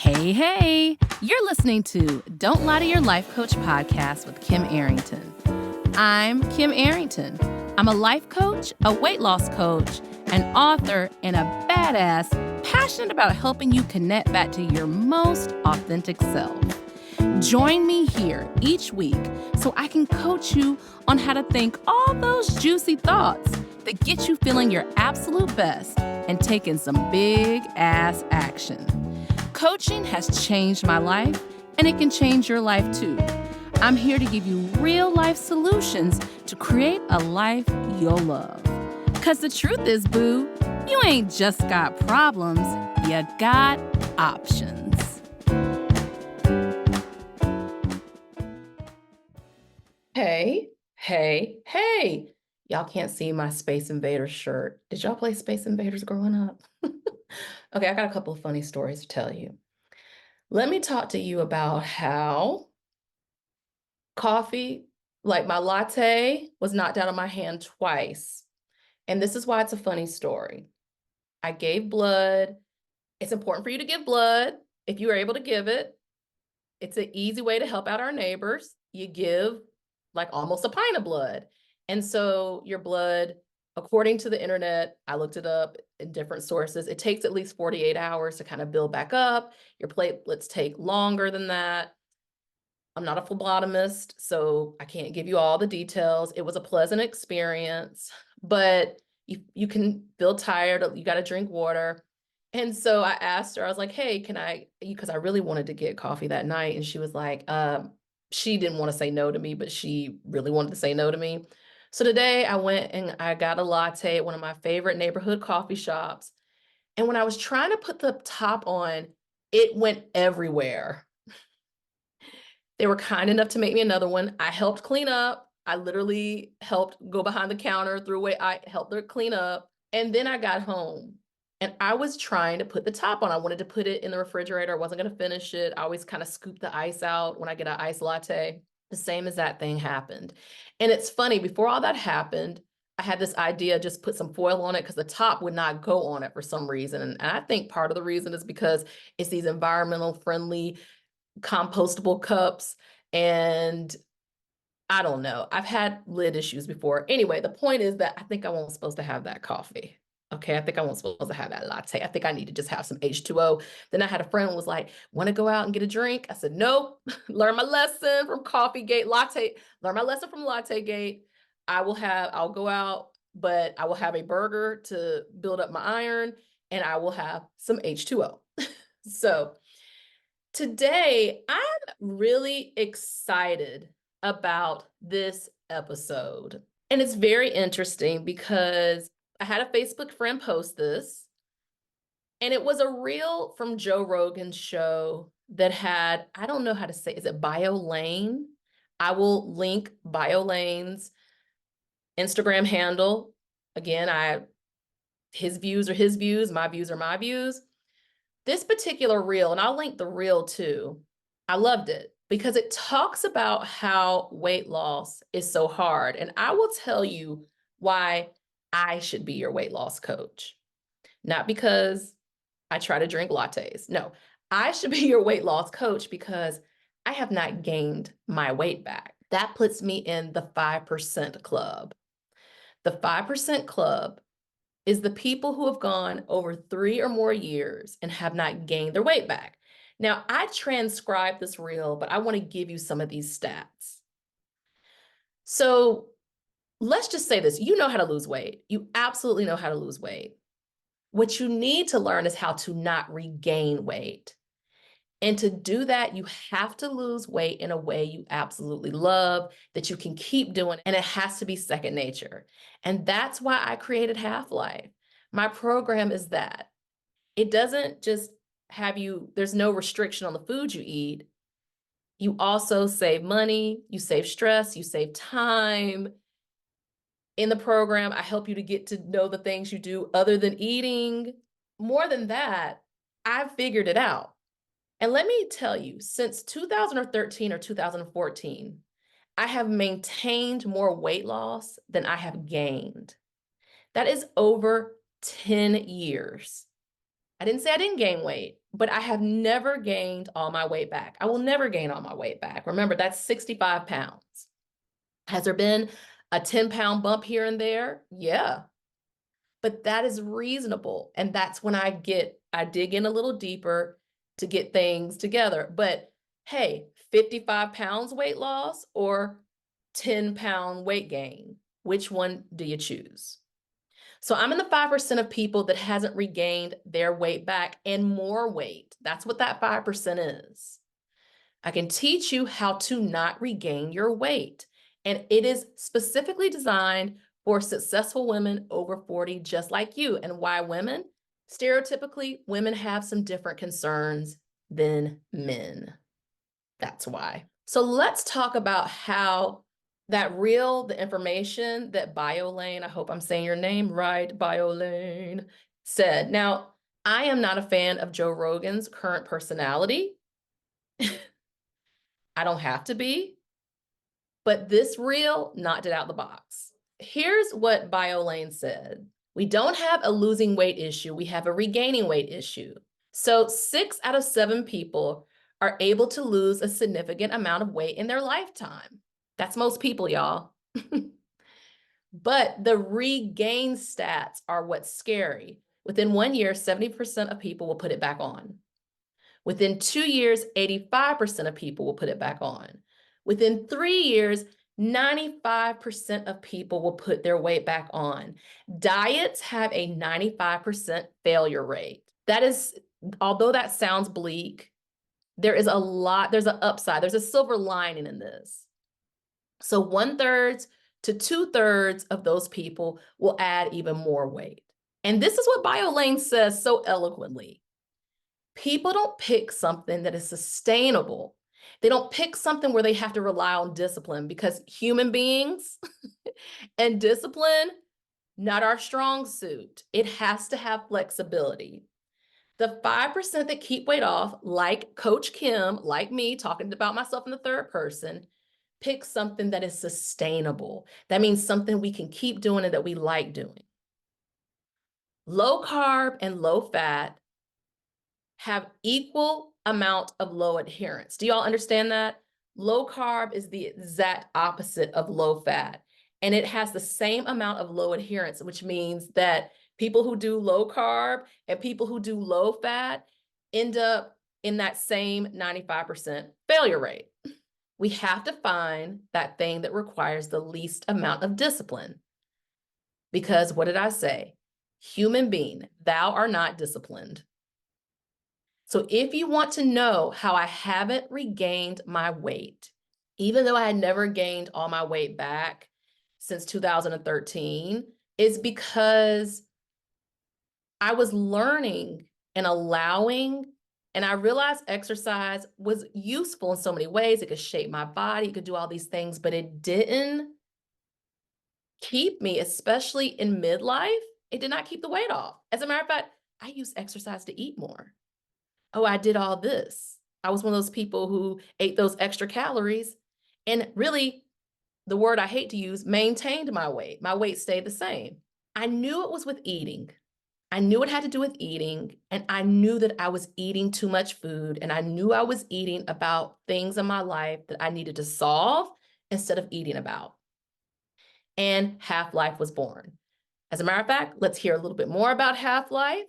Hey, you're listening to Don't Lie to Your Life Coach podcast with Kim Arrington. I'm Kim Arrington. I'm a life coach, a weight loss coach, an author, and a badass passionate about helping you connect back to your most authentic self. Join me here each week so I can coach you on how to think all those juicy thoughts that get you feeling your absolute best and taking some big ass action. Coaching has changed my life, and it can change your life too. I'm here to give you real life solutions to create a life you'll love. Because the truth is, boo, you ain't just got problems, you got options. Hey. Y'all can't see my Space Invaders shirt. Did y'all play Space Invaders growing up? Okay, I got a couple of funny stories to tell you. Let me talk to you about how coffee, like my latte, was knocked out of my hand twice. And this is why it's a funny story. I gave blood. It's important for you to give blood if you are able to give it. It's an easy way to help out our neighbors. You give like almost a pint of blood. And so your blood, according to the internet, I looked it up in different sources, it takes at least 48 hours to kind of build back up. Your platelets take longer than that. I'm not a phlebotomist, so I can't give you all the details. It was a pleasant experience, but you can feel tired. You got to drink water. And so I asked her, I was like, hey, can I, because I really wanted to get coffee that night. And she was like, she didn't want to say no to me, but she really wanted to say no to me. So today I went and I got a latte at one of my favorite neighborhood coffee shops. And when I was trying to put the top on, it went everywhere. They were kind enough to make me another one. I helped clean up. I literally helped go behind the counter, threw away, I helped her clean up. And then I got home and I was trying to put the top on. I wanted to put it in the refrigerator. I wasn't going to finish it. I always kind of scoop the ice out when I get an iced latte. The same as that thing happened. And it's funny, before all that happened, I had this idea, just put some foil on it because the top would not go on it for some reason. And I think part of the reason is because it's these environmental friendly compostable cups. And I don't know, I've had lid issues before. Anyway, the point is that I think I wasn't supposed to have that coffee. Okay, I think I wasn't supposed to have that latte. I think I need to just have some H2O. Then I had a friend who was like, want to go out and get a drink? I said, nope, learn my lesson from Coffee Gate, Latte, learn my lesson from Latte Gate. I'll go out, but I will have a burger to build up my iron and I will have some H2O. So today, I'm really excited about this episode. And it's very interesting because I had a Facebook friend post this, and it was a reel from Joe Rogan's show that had, I don't know how to say, is it Layne? I will link Layne's Instagram handle. Again, his views are his views, my views are my views. This particular reel, and I'll link the reel too, I loved it because it talks about how weight loss is so hard. And I will tell you why I should be your weight loss coach. Not because I try to drink lattes. No, I should be your weight loss coach because I have not gained my weight back. That puts me in the 5% club. The 5% club is the people who have gone over 3 or more years and have not gained their weight back. Now, I transcribed this reel, but I want to give you some of these stats. So let's just say this. You know how to lose weight. You absolutely know how to lose weight. What you need to learn is how to not regain weight. And to do that, you have to lose weight in a way you absolutely love, that you can keep doing, and it has to be second nature. And that's why I created Half-Life. My program is that. It doesn't just have you, there's no restriction on the food you eat. You also save money, you save stress, you save time. In the program, I help you to get to know the things you do other than eating. More than that, I've figured it out. And let me tell you, since 2013 or 2014, I have maintained more weight loss than I have gained. That is over 10 years. I didn't say I didn't gain weight, but I have never gained all my weight back. I will never gain all my weight back. Remember, that's 65 pounds. Has there been a 10-pound bump here and there? Yeah, but that is reasonable. And that's when I dig in a little deeper to get things together. But hey, 55 pounds weight loss or 10-pound weight gain, which one do you choose? So I'm in the 5% of people that hasn't regained their weight back and more weight. That's what that 5% is. I can teach you how to not regain your weight. And it is specifically designed for successful women over 40, just like you. And why women? Stereotypically, women have some different concerns than men. That's why. So let's talk about how the information that Layne, I hope I'm saying your name right, Layne, said. Now, I am not a fan of Joe Rogan's current personality. I don't have to be, but this reel knocked it out the box. Here's what Layne said. We don't have a losing weight issue. We have a regaining weight issue. So 6 out of 7 people are able to lose a significant amount of weight in their lifetime. That's most people, y'all. But the regain stats are what's scary. Within 1 year, 70% of people will put it back on. Within 2 years, 85% of people will put it back on. Within 3 years, 95% of people will put their weight back on. Diets have a 95% failure rate. That is, although that sounds bleak, there's an upside, there's a silver lining in this. So 1/3 to 2/3 of those people will add even more weight. And this is what Layne says so eloquently. People don't pick something that is sustainable. They don't pick something where they have to rely on discipline, because human beings and discipline, not our strong suit. It has to have flexibility. The 5% that keep weight off, like Coach Kim, like me, talking about myself in the third person, pick something that is sustainable. That means something we can keep doing and that we like doing. Low carb and low fat have equal amount of low adherence. Do y'all understand that? Low carb is the exact opposite of low fat, and it has the same amount of low adherence, which means that people who do low carb and people who do low fat end up in that same 95% failure rate. We have to find that thing that requires the least amount of discipline. Because what did I say? Human being, thou art not disciplined. So if you want to know how I haven't regained my weight, even though I had never gained all my weight back since 2013, it's because I was learning and allowing, and I realized exercise was useful in so many ways. It could shape my body, it could do all these things, but it didn't keep me, especially in midlife, it did not keep the weight off. As a matter of fact, I used exercise to eat more. Oh, I did all this. I was one of those people who ate those extra calories, and really, the word I hate to use, maintained my weight. My weight stayed the same. I knew it was with eating. I knew it had to do with eating, and I knew that I was eating too much food, and I knew I was eating about things in my life that I needed to solve instead of eating about. And Half-Life was born. As a matter of fact, let's hear a little bit more about Half-Life.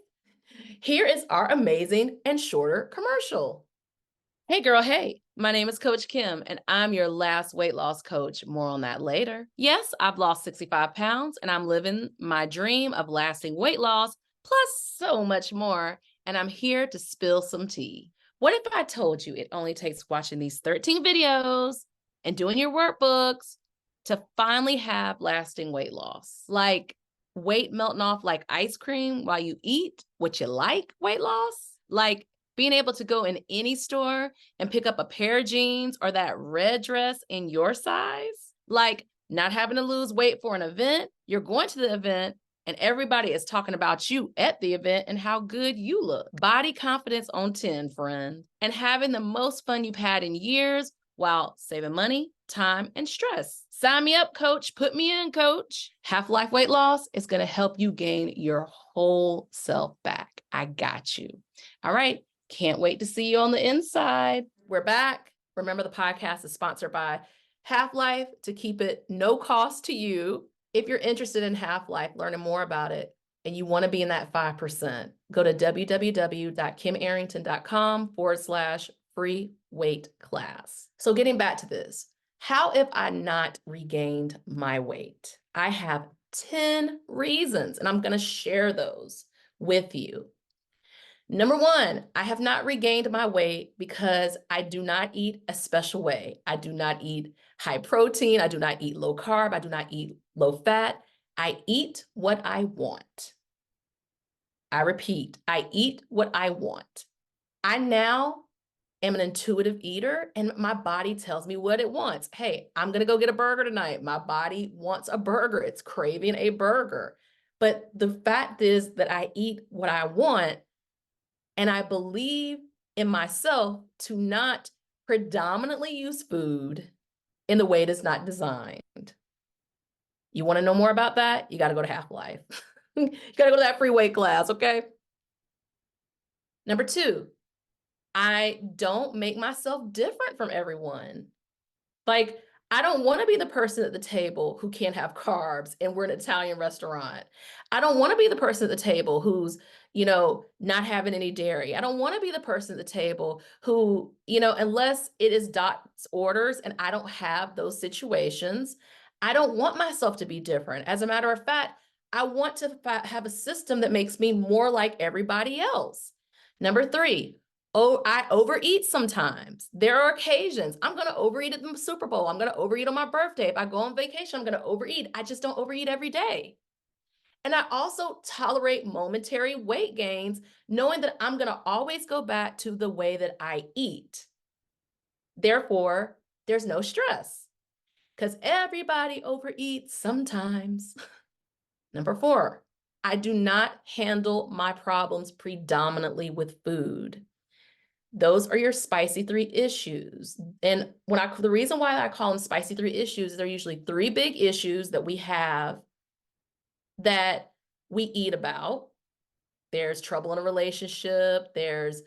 Here is our amazing and shorter commercial. Hey girl, hey, my name is Coach Kim, and I'm your last weight loss coach. More on that later. Yes, I've lost 65 pounds, and I'm living my dream of lasting weight loss, plus so much more, and I'm here to spill some tea. What if I told you it only takes watching these 13 videos and doing your workbooks to finally have lasting weight loss? Like weight melting off like ice cream while you eat what you like weight loss? Like being able to go in any store and pick up a pair of jeans or that red dress in your size? Like not having to lose weight for an event, you're going to the event and everybody is talking about you at the event and how good you look. Body confidence on 10, friend. And having the most fun you've had in years while saving money, time, and stress. Sign me up, coach. Put me in, coach. Half-life weight loss is going to help you gain your whole self back. I got you. All right. Can't wait to see you on the inside. We're back. Remember, the podcast is sponsored by Half-Life to keep it no cost to you. If you're interested in Half-Life, learning more about it, and you want to be in that 5%, go to www.kimarrington.com/free weight class. So getting back to this, how have I not regained my weight? I have 10 reasons, and I'm going to share those with you. Number one, I have not regained my weight because I do not eat a special way. I do not eat high protein. I do not eat low carb. I do not eat low fat. I eat what I want. I repeat, I eat what I want. I now am an intuitive eater, and my body tells me what it wants. Hey, I'm going to go get a burger tonight. My body wants a burger. It's craving a burger. But the fact is that I eat what I want, and I believe in myself to not predominantly use food in the way it is not designed. You want to know more about that? You got to go to Half-Life. You got to go to that free weight class, okay? Number two, I don't make myself different from everyone. Like, I don't want to be the person at the table who can't have carbs and we're an Italian restaurant. I don't want to be the person at the table who's, not having any dairy. I don't want to be the person at the table who, unless it is doc's orders and I don't have those situations, I don't want myself to be different. As a matter of fact, I want to have a system that makes me more like everybody else. Number three, I overeat sometimes. There are occasions I'm going to overeat at the Super Bowl. I'm going to overeat on my birthday. If I go on vacation, I'm going to overeat. I just don't overeat every day. And I also tolerate momentary weight gains, knowing that I'm going to always go back to the way that I eat. Therefore, there's no stress because everybody overeats sometimes. Number four, I do not handle my problems predominantly with food. Those are your spicy 3 issues. And the reason why I call them spicy 3 issues, they're usually 3 big issues that we have that we eat about. There's trouble in a relationship, there's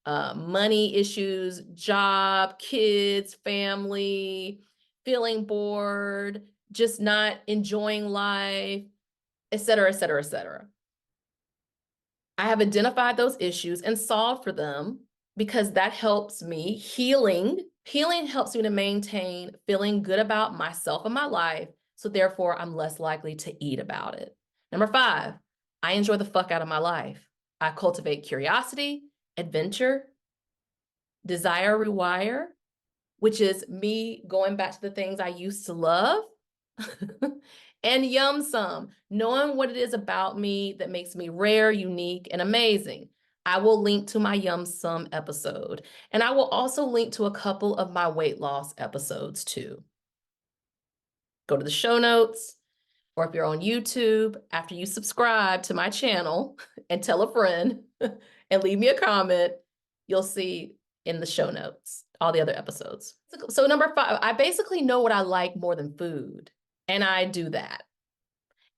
money issues, job, kids, family, feeling bored, just not enjoying life, et cetera, et cetera, et cetera. I have identified those issues and solved for them because that helps me. Healing helps me to maintain feeling good about myself and my life. So therefore, I'm less likely to eat about it. Number 5, I enjoy the fuck out of my life. I cultivate curiosity, adventure, desire rewire, which is me going back to the things I used to love. And yum some, knowing what it is about me that makes me rare, unique, and amazing. I will link to my yum some episode, and I will also link to a couple of my weight loss episodes too. Go to the show notes, or if you're on YouTube, after you subscribe to my channel and tell a friend and leave me a comment, you'll see in the show notes all the other episodes. So number 5, I basically know what I like more than food. And I do that.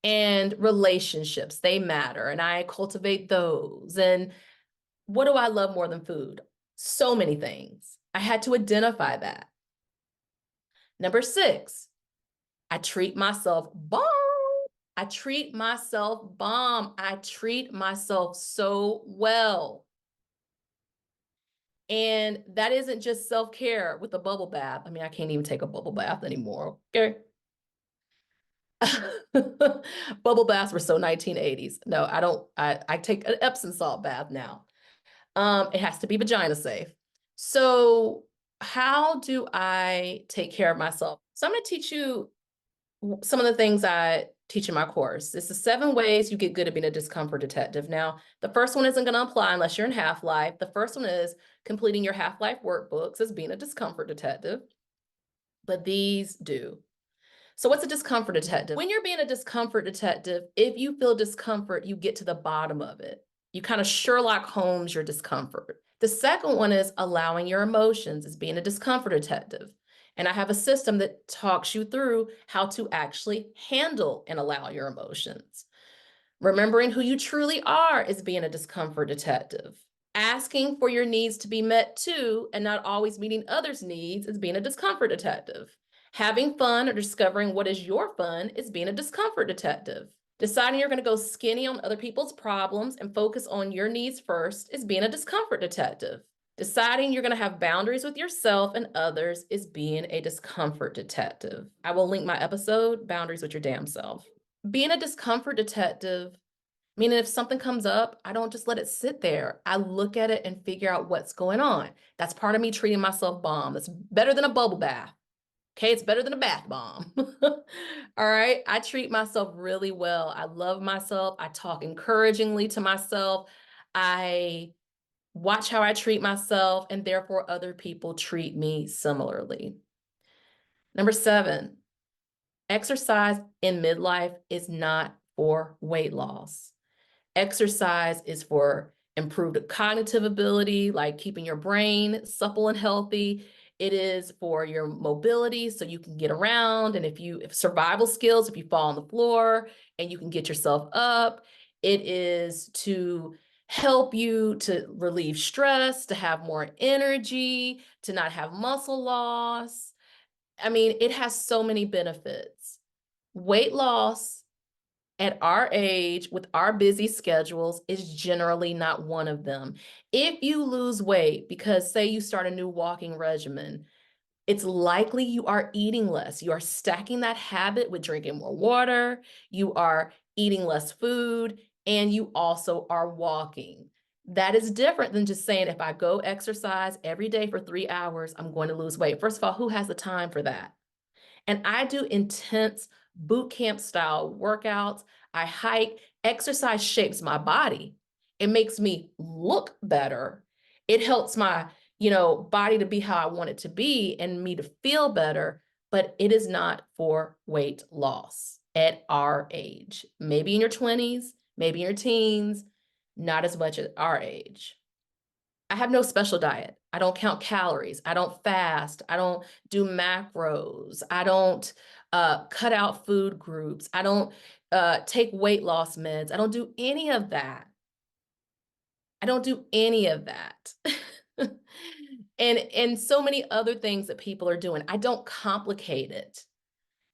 And relationships, they matter. And I cultivate those. And what do I love more than food? So many things. I had to identify that. Number 6, I treat myself bomb. I treat myself bomb. I treat myself so well. And that isn't just self-care with a bubble bath. I mean, I can't even take a bubble bath anymore. Okay. Bubble baths were so 1980s. No, I don't. I take an Epsom salt bath now. It has to be vagina safe. So how do I take care of myself? So I'm going to teach you some of the things I teach in my course. This is 7 ways you get good at being a discomfort detective. Now, the first one isn't going to apply unless you're in Half-Life. The first one is completing your Half-Life workbooks as being a discomfort detective. But these do. So what's a discomfort detective? When you're being a discomfort detective, if you feel discomfort, you get to the bottom of it. You kind of Sherlock Holmes your discomfort. The second one is allowing your emotions as being a discomfort detective. And I have a system that talks you through how to actually handle and allow your emotions. Remembering who you truly are is being a discomfort detective. Asking for your needs to be met too, and not always meeting others' needs is being a discomfort detective. Having fun or discovering what is your fun is being a discomfort detective. Deciding you're going to go skinny on other people's problems and focus on your needs first is being a discomfort detective. Deciding you're going to have boundaries with yourself and others is being a discomfort detective. I will link my episode, Boundaries with Your Damn Self. Being a discomfort detective, meaning if something comes up, I don't just let it sit there. I look at it and figure out what's going on. That's part of me treating myself bomb. That's better than a bubble bath. Okay, it's better than a bath bomb. All right, I treat myself really well. I love myself. I talk encouragingly to myself. I watch how I treat myself, and therefore other people treat me similarly. Number 7, exercise in midlife is not for weight loss. Exercise is for improved cognitive ability, like keeping your brain supple and healthy. It is for your mobility, so you can get around. And if survival skills, if you fall on the floor and you can get yourself up. It is to help you to relieve stress, to have more energy, to not have muscle loss. I mean, it has so many benefits. Weight loss at our age, with our busy schedules, is generally not one of them. If you lose weight because, say, you start a new walking regimen, it's likely you are eating less. You are stacking that habit with drinking more water, you are eating less food, and you also are walking. That is different than just saying, if I go exercise every day for 3 hours, I'm going to lose weight. First of all, who has the time for that? And I do intense boot camp style workouts. I hike. Exercise shapes my body. It makes me look better. It helps my, body to be how I want it to be and me to feel better, but it is not for weight loss at our age. Maybe in your 20s, maybe in your teens, not as much at our age. I have no special diet. I don't count calories. I don't fast. I don't do macros. I don't cut out food groups. I don't take weight loss meds. I don't do any of that. I don't do any of that. And so many other things that people are doing. I don't complicate it.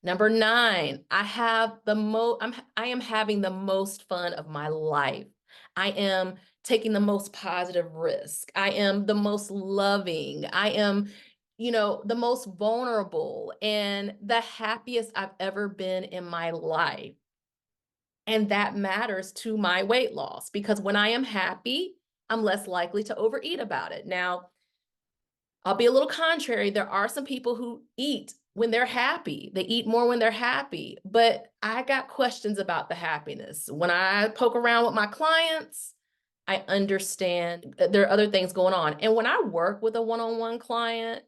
Number 9, I am having the most fun of my life. I am taking the most positive risk. I am the most loving. I am, the most vulnerable and the happiest I've ever been in my life. And that matters to my weight loss, because when I am happy, I'm less likely to overeat about it. Now, I'll be a little contrary. There are some people who eat when they're happy. They eat more when they're happy. But I got questions about the happiness. When I poke around with my clients, I understand that there are other things going on. And when I work with a one-on-one client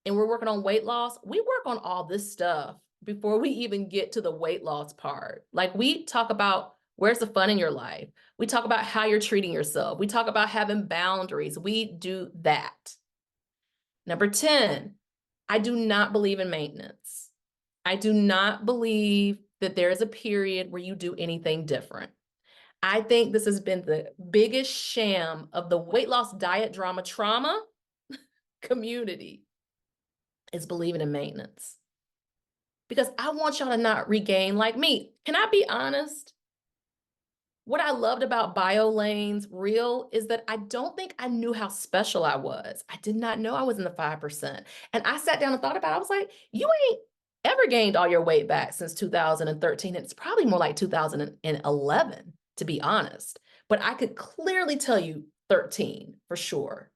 and we're working on weight loss, we work on all this stuff before we even get to the weight loss part. Like, we talk about where's the fun in your life. We talk about how you're treating yourself. We talk about having boundaries. We do that. Number 10, I do not believe in maintenance. I do not believe that there is a period where you do anything different. I think this has been the biggest sham of the weight loss diet drama trauma community, is believing in maintenance. Because I want y'all to not regain like me. Can I be honest? What I loved about Layne's Reel is that I don't think I knew how special I was. I did not know I was in the 5%. And I sat down and thought about it. I was like, you ain't ever gained all your weight back since 2013. It's probably more like 2011, to be honest. But I could clearly tell you 13 for sure.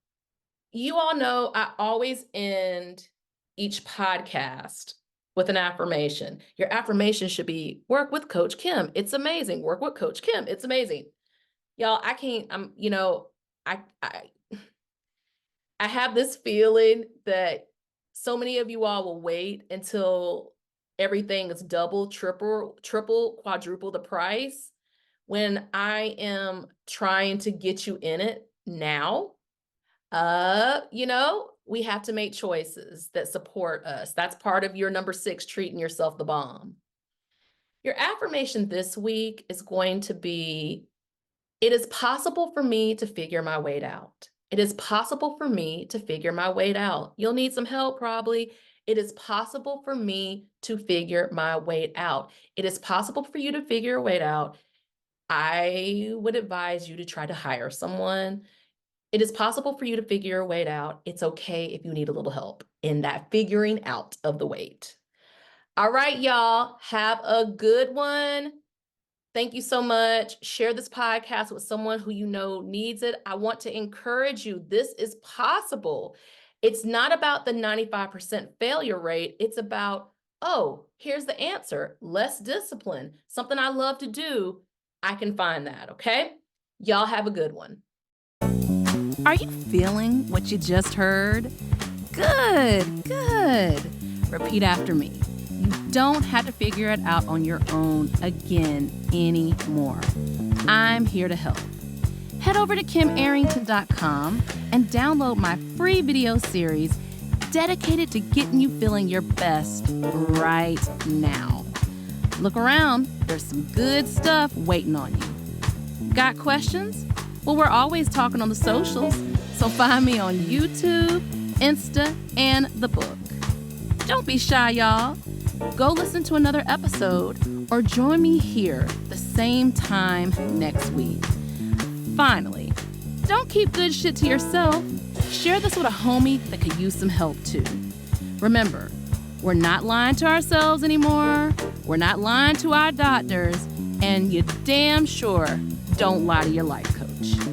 You all know I always end each podcast with an affirmation. Your affirmation should be, work with Coach Kim. It's amazing. Work with Coach Kim. It's amazing. Y'all, I can't, I, I, I have this feeling that so many of you all will wait until everything is double, triple, quadruple the price, when I am trying to get you in it now. we have to make choices that support us. That's part of your number 6, treating yourself the bomb. Your affirmation this week is going to be, it is possible for me to figure my weight out. It is possible for me to figure my weight out. You'll need some help probably. It is possible for me to figure my weight out. It is possible for you to figure your weight out. I would advise you to try to hire someone. It is possible for you to figure your weight out. It's okay if you need a little help in that figuring out of the weight. All right, y'all, have a good one. Thank you so much. Share this podcast with someone who you know needs it. I want to encourage you. This is possible. It's not about the 95% failure rate. It's about, oh, here's the answer. Less discipline. Something I love to do. I can find that, okay? Y'all have a good one. Are you feeling what you just heard? Good, good. Repeat after me. You don't have to figure it out on your own again anymore. I'm here to help. Head over to KimArrington.com and download my free video series dedicated to getting you feeling your best right now. Look around, there's some good stuff waiting on you. Got questions? Well, we're always talking on the socials, so find me on YouTube, Insta, and the book. Don't be shy, y'all. Go listen to another episode or join me here the same time next week. Finally, don't keep good shit to yourself. Share this with a homie that could use some help too. Remember, we're not lying to ourselves anymore. We're not lying to our doctors. And you damn sure don't lie to your life coach.